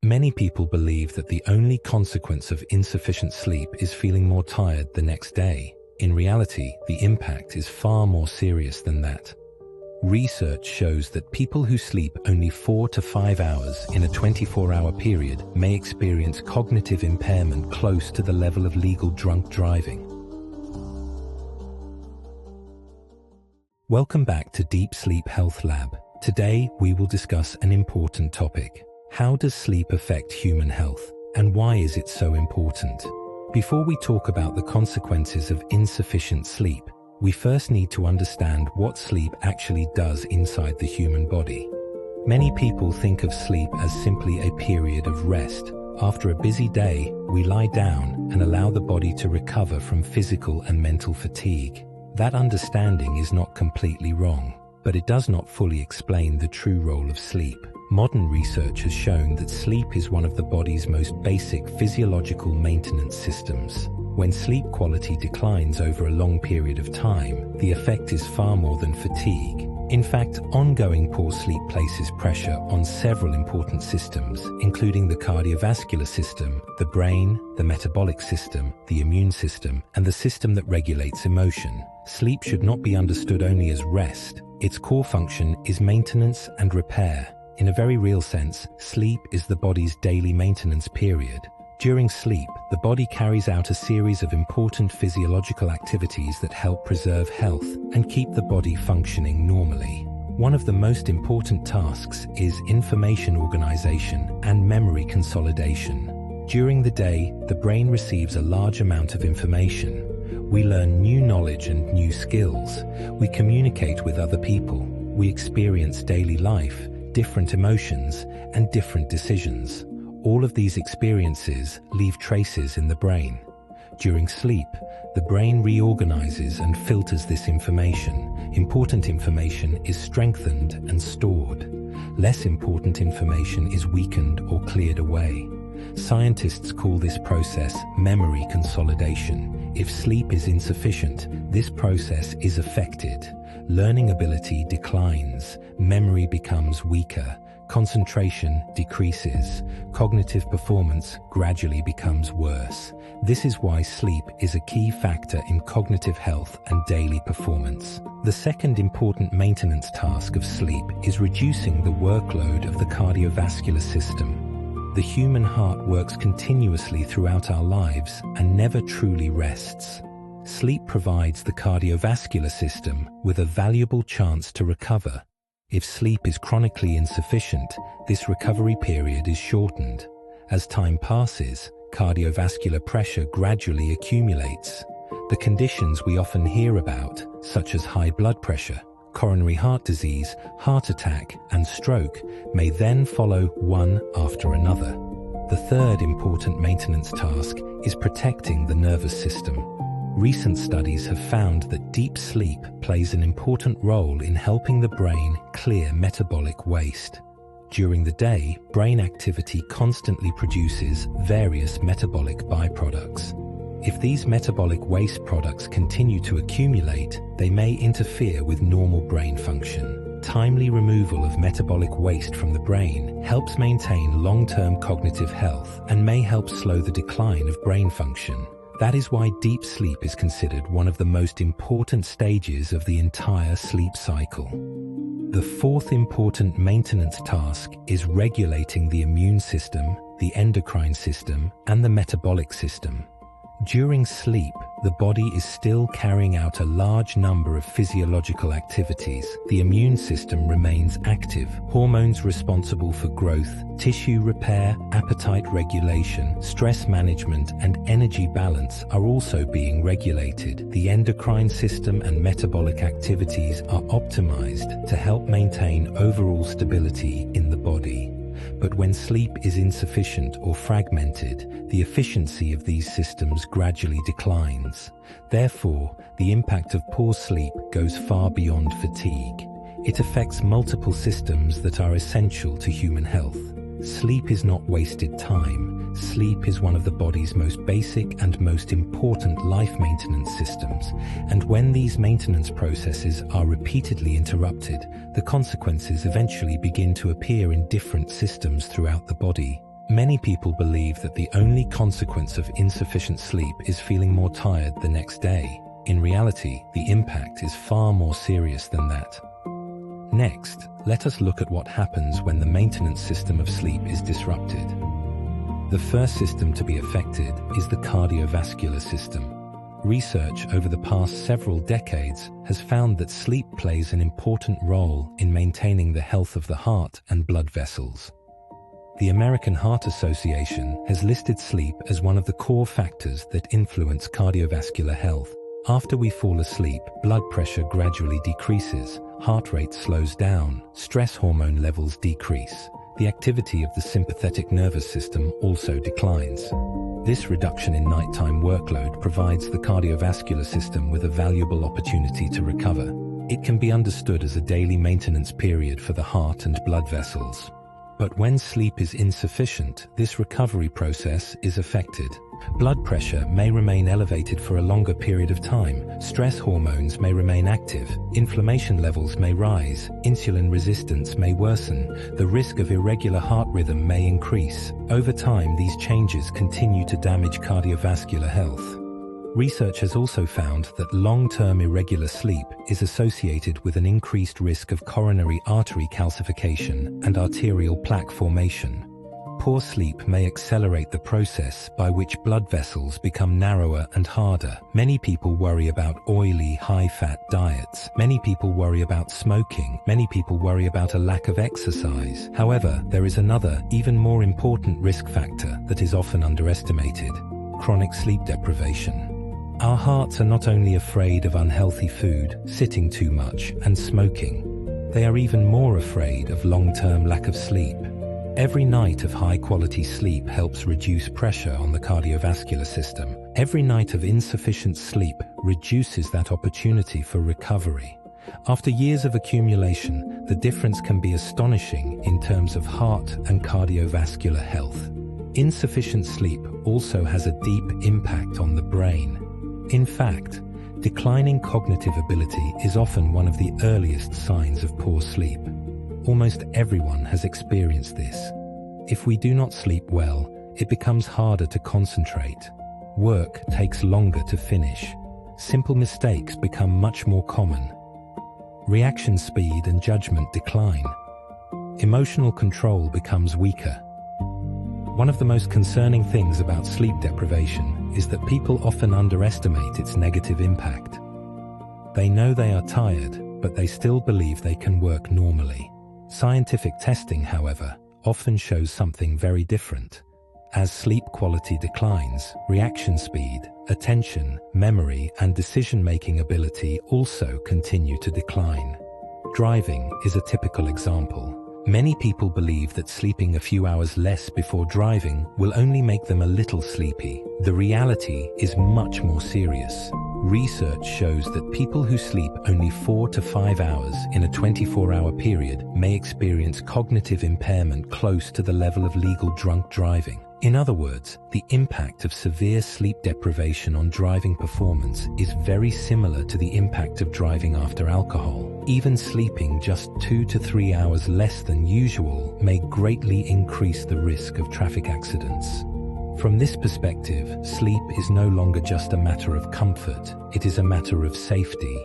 Many people believe that the only consequence of insufficient sleep is feeling more tired the next day. In reality, the impact is far more serious than that. Research shows that people who sleep only 4 to 5 hours in a 24-hour period may experience cognitive impairment close to the level of legal drunk driving. Welcome back to DeepSleep Health Lab. Today, we will discuss an important topic. How does sleep affect human health, and why is it so important? Before we talk about the consequences of insufficient sleep, we first need to understand what sleep actually does inside the human body. Many people think of sleep as simply a period of rest. After a busy day, we lie down and allow the body to recover from physical and mental fatigue. That understanding is not completely wrong, but it does not fully explain the true role of sleep. Modern research has shown that sleep is one of the body's most basic physiological maintenance systems. When sleep quality declines over a long period of time, the effect is far more than fatigue. In fact, ongoing poor sleep places pressure on several important systems, including the cardiovascular system, the brain, the metabolic system, the immune system, and the system that regulates emotion. Sleep should not be understood only as rest. Its core function is maintenance and repair. In a very real sense, sleep is the body's daily maintenance period. During sleep, the body carries out a series of important physiological activities that help preserve health and keep the body functioning normally. One of the most important tasks is information organization and memory consolidation. During the day, the brain receives a large amount of information. We learn new knowledge and new skills. We communicate with other people. We experience daily life, different emotions, and different decisions. All of these experiences leave traces in the brain. During sleep, the brain reorganizes and filters this information. Important information is strengthened and stored. Less important information is weakened or cleared away. Scientists call this process memory consolidation. If sleep is insufficient, this process is affected. Learning ability declines, memory becomes weaker, concentration decreases, cognitive performance gradually becomes worse. This is why sleep is a key factor in cognitive health and daily performance. The second important maintenance task of sleep is reducing the workload of the cardiovascular system. The human heart works continuously throughout our lives and never truly rests. Sleep provides the cardiovascular system with a valuable chance to recover. If sleep is chronically insufficient, this recovery period is shortened. As time passes, cardiovascular pressure gradually accumulates. The conditions we often hear about, such as high blood pressure, coronary heart disease, heart attack, and stroke, may then follow one after another. The third important maintenance task is protecting the nervous system. Recent studies have found that deep sleep plays an important role in helping the brain clear metabolic waste. During the day, brain activity constantly produces various metabolic byproducts. If these metabolic waste products continue to accumulate, they may interfere with normal brain function. Timely removal of metabolic waste from the brain helps maintain long-term cognitive health and may help slow the decline of brain function. That is why deep sleep is considered one of the most important stages of the entire sleep cycle. The fourth important maintenance task is regulating the immune system, the endocrine system, and the metabolic system. During sleep, the body is still carrying out a large number of physiological activities. The immune system remains active. Hormones responsible for growth, tissue repair, appetite regulation, stress management, and energy balance are also being regulated. The endocrine system and metabolic activities are optimized to help maintain overall stability in the body. But when sleep is insufficient or fragmented, the efficiency of these systems gradually declines. Therefore, the impact of poor sleep goes far beyond fatigue. It affects multiple systems that are essential to human health. Sleep is not wasted time. Sleep is one of the body's most basic and most important life maintenance systems, and when these maintenance processes are repeatedly interrupted, the consequences eventually begin to appear in different systems throughout the body. Many people believe that the only consequence of insufficient sleep is feeling more tired the next day. In reality, the impact is far more serious than that. Next, let us look at what happens when the maintenance system of sleep is disrupted. The first system to be affected is the cardiovascular system. Research over the past several decades has found that sleep plays an important role in maintaining the health of the heart and blood vessels. The American Heart Association has listed sleep as one of the core factors that influence cardiovascular health. After we fall asleep, blood pressure gradually decreases, heart rate slows down, stress hormone levels decrease. The activity of the sympathetic nervous system also declines. This reduction in nighttime workload provides the cardiovascular system with a valuable opportunity to recover. It can be understood as a daily maintenance period for the heart and blood vessels. But when sleep is insufficient, this recovery process is affected. Blood pressure may remain elevated for a longer period of time, stress hormones may remain active, inflammation levels may rise, insulin resistance may worsen, the risk of irregular heart rhythm may increase. Over time, these changes continue to damage cardiovascular health. Research has also found that long-term irregular sleep is associated with an increased risk of coronary artery calcification and arterial plaque formation. Poor sleep may accelerate the process by which blood vessels become narrower and harder. Many people worry about oily, high-fat diets. Many people worry about smoking. Many people worry about a lack of exercise. However, there is another, even more important risk factor that is often underestimated: chronic sleep deprivation. Our hearts are not only afraid of unhealthy food, sitting too much, and smoking. They are even more afraid of long-term lack of sleep. Every night of high-quality sleep helps reduce pressure on the cardiovascular system. Every night of insufficient sleep reduces that opportunity for recovery. After years of accumulation, the difference can be astonishing in terms of heart and cardiovascular health. Insufficient sleep also has a deep impact on the brain. In fact, declining cognitive ability is often one of the earliest signs of poor sleep. Almost everyone has experienced this. If we do not sleep well, it becomes harder to concentrate. Work takes longer to finish. Simple mistakes become much more common. Reaction speed and judgment decline. Emotional control becomes weaker. One of the most concerning things about sleep deprivation is that people often underestimate its negative impact. They know they are tired, but they still believe they can work normally. Scientific testing, however, often shows something very different. As sleep quality declines, reaction speed, attention, memory, and decision-making ability also continue to decline. Driving is a typical example. Many people believe that sleeping a few hours less before driving will only make them a little sleepy. The reality is much more serious. Research shows that people who sleep only 4 to 5 hours in a 24-hour period may experience cognitive impairment close to the level of legal drunk driving. In other words, the impact of severe sleep deprivation on driving performance is very similar to the impact of driving after alcohol. Even sleeping just 2 to 3 hours less than usual may greatly increase the risk of traffic accidents. From this perspective, sleep is no longer just a matter of comfort, it is a matter of safety.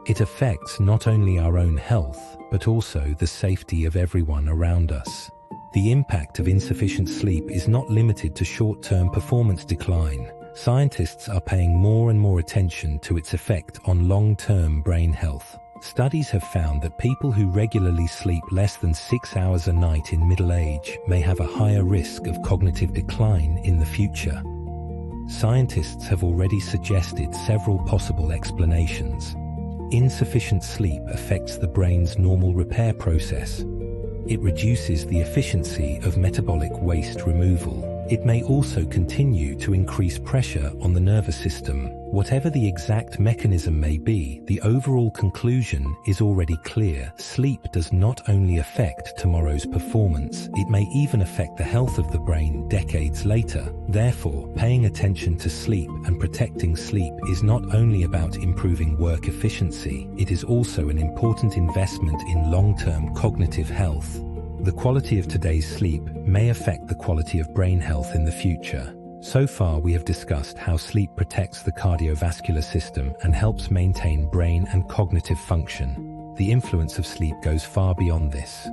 It affects not only our own health, but also the safety of everyone around us. The impact of insufficient sleep is not limited to short-term performance decline. Scientists are paying more and more attention to its effect on long-term brain health. Studies have found that people who regularly sleep less than 6 hours a night in middle age may have a higher risk of cognitive decline in the future. Scientists have already suggested several possible explanations. Insufficient sleep affects the brain's normal repair process. It reduces the efficiency of metabolic waste removal. It may also continue to increase pressure on the nervous system. Whatever the exact mechanism may be, the overall conclusion is already clear. Sleep does not only affect tomorrow's performance, it may even affect the health of the brain decades later. Therefore, paying attention to sleep and protecting sleep is not only about improving work efficiency, it is also an important investment in long-term cognitive health. The quality of today's sleep may affect the quality of brain health in the future. So far, we have discussed how sleep protects the cardiovascular system and helps maintain brain and cognitive function. The influence of sleep goes far beyond this.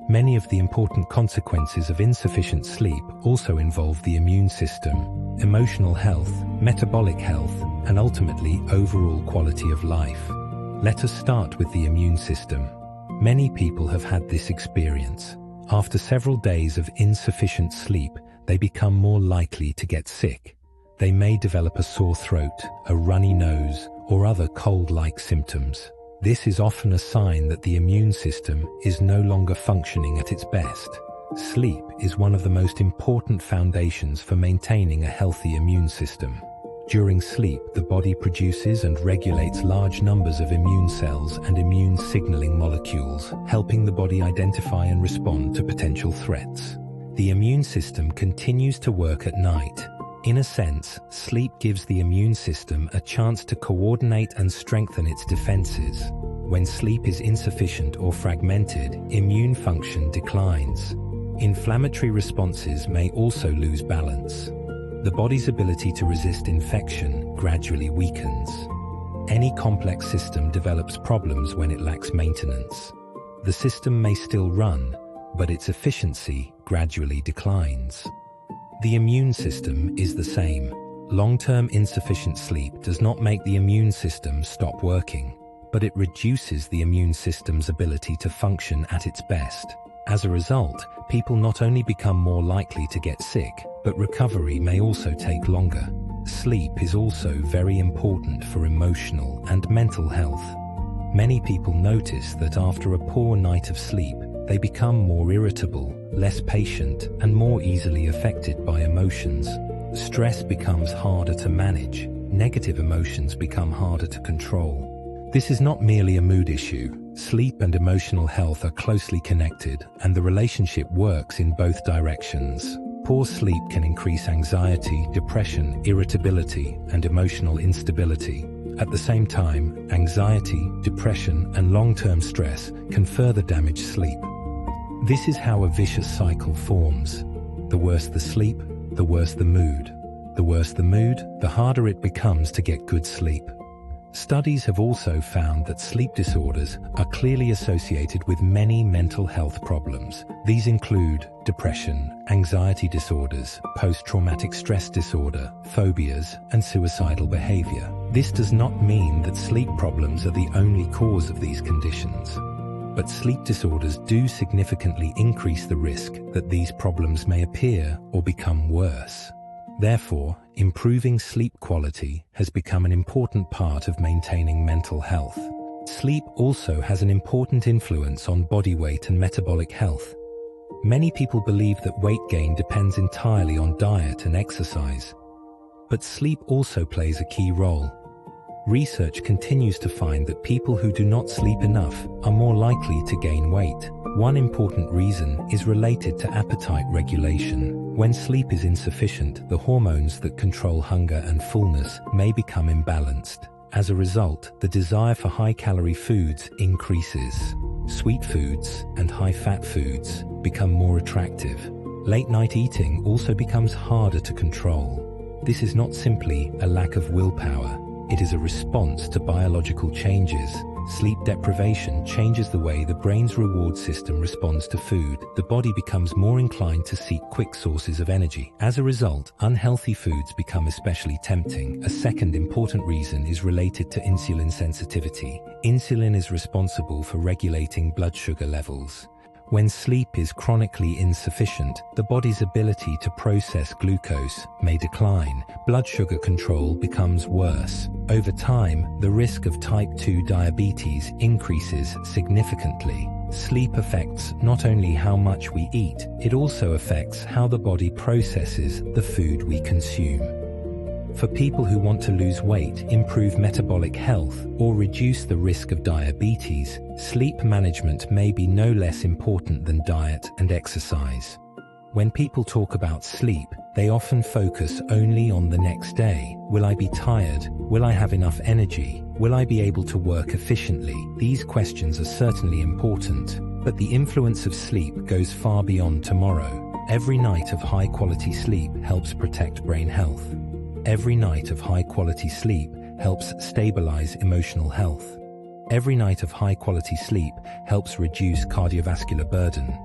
Many of the important consequences of insufficient sleep also involve the immune system, emotional health, metabolic health, and ultimately overall quality of life. Let us start with the immune system. Many people have had this experience. After several days of insufficient sleep, they become more likely to get sick. They may develop a sore throat, a runny nose, or other cold-like symptoms. This is often a sign that the immune system is no longer functioning at its best. Sleep is one of the most important foundations for maintaining a healthy immune system. During sleep, the body produces and regulates large numbers of immune cells and immune signaling molecules, helping the body identify and respond to potential threats. The immune system continues to work at night. In a sense, sleep gives the immune system a chance to coordinate and strengthen its defenses. When sleep is insufficient or fragmented, immune function declines. Inflammatory responses may also lose balance. The body's ability to resist infection gradually weakens. Any complex system develops problems when it lacks maintenance. The system may still run, but its efficiency gradually declines. The immune system is the same. Long-term insufficient sleep does not make the immune system stop working, but it reduces the immune system's ability to function at its best. As a result, people not only become more likely to get sick, but recovery may also take longer. Sleep is also very important for emotional and mental health. Many people notice that after a poor night of sleep, they become more irritable, less patient, and more easily affected by emotions. Stress becomes harder to manage. Negative emotions become harder to control. This is not merely a mood issue. Sleep and emotional health are closely connected, and the relationship works in both directions. Poor sleep can increase anxiety, depression, irritability, and emotional instability. At the same time, anxiety, depression, and long-term stress can further damage sleep. This is how a vicious cycle forms. The worse the sleep, the worse the mood. The worse the mood, the harder it becomes to get good sleep. Studies have also found that sleep disorders are clearly associated with many mental health problems. These include depression, anxiety disorders, post-traumatic stress disorder, phobias, and suicidal behavior. This does not mean that sleep problems are the only cause of these conditions, but sleep disorders do significantly increase the risk that these problems may appear or become worse. Therefore, improving sleep quality has become an important part of maintaining mental health. Sleep also has an important influence on body weight and metabolic health. Many people believe that weight gain depends entirely on diet and exercise, but sleep also plays a key role. Research continues to find that people who do not sleep enough are more likely to gain weight. One important reason is related to appetite regulation. When sleep is insufficient, the hormones that control hunger and fullness may become imbalanced. As a result, the desire for high-calorie foods increases. Sweet foods and high-fat foods become more attractive. Late-night eating also becomes harder to control. This is not simply a lack of willpower. It is a response to biological changes. Sleep deprivation changes the way the brain's reward system responds to food. The body becomes more inclined to seek quick sources of energy. As a result, unhealthy foods become especially tempting. A second important reason is related to insulin sensitivity. Insulin is responsible for regulating blood sugar levels. When sleep is chronically insufficient, the body's ability to process glucose may decline. Blood sugar control becomes worse. Over time, the risk of type 2 diabetes increases significantly. Sleep affects not only how much we eat, it also affects how the body processes the food we consume. For people who want to lose weight, improve metabolic health, or reduce the risk of diabetes, sleep management may be no less important than diet and exercise. When people talk about sleep, they often focus only on the next day. Will I be tired? Will I have enough energy? Will I be able to work efficiently? These questions are certainly important, But the influence of sleep goes far beyond tomorrow. Every night of high-quality sleep helps protect brain health. Every night of high-quality sleep helps stabilize emotional health. Every night of high-quality sleep helps reduce cardiovascular burden.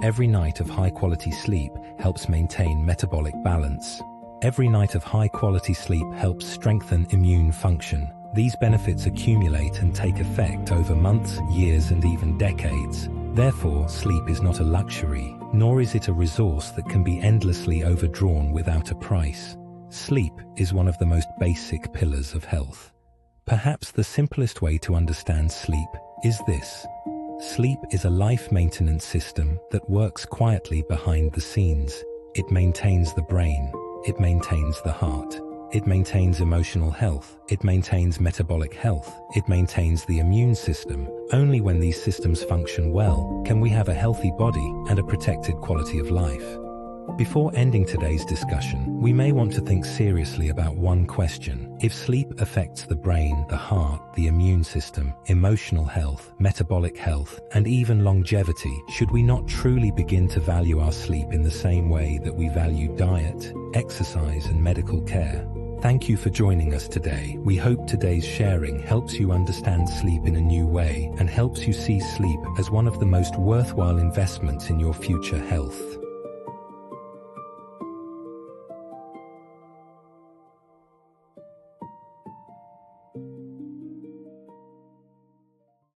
Every night of high-quality sleep helps maintain metabolic balance. Every night of high-quality sleep helps strengthen immune function. These benefits accumulate and take effect over months, years, and even decades. Therefore, sleep is not a luxury, nor is it a resource that can be endlessly overdrawn without a price. Sleep is one of the most basic pillars of health. Perhaps the simplest way to understand sleep is this. Sleep is a life maintenance system that works quietly behind the scenes. It maintains the brain. It maintains the heart. It maintains emotional health. It maintains metabolic health. It maintains the immune system. Only when these systems function well can we have a healthy body and a protected quality of life. Before ending today's discussion, we may want to think seriously about one question. If sleep affects the brain, the heart, the immune system, emotional health, metabolic health, and even longevity, should we not truly begin to value our sleep in the same way that we value diet, exercise, and medical care? Thank you for joining us today. We hope today's sharing helps you understand sleep in a new way and helps you see sleep as one of the most worthwhile investments in your future health.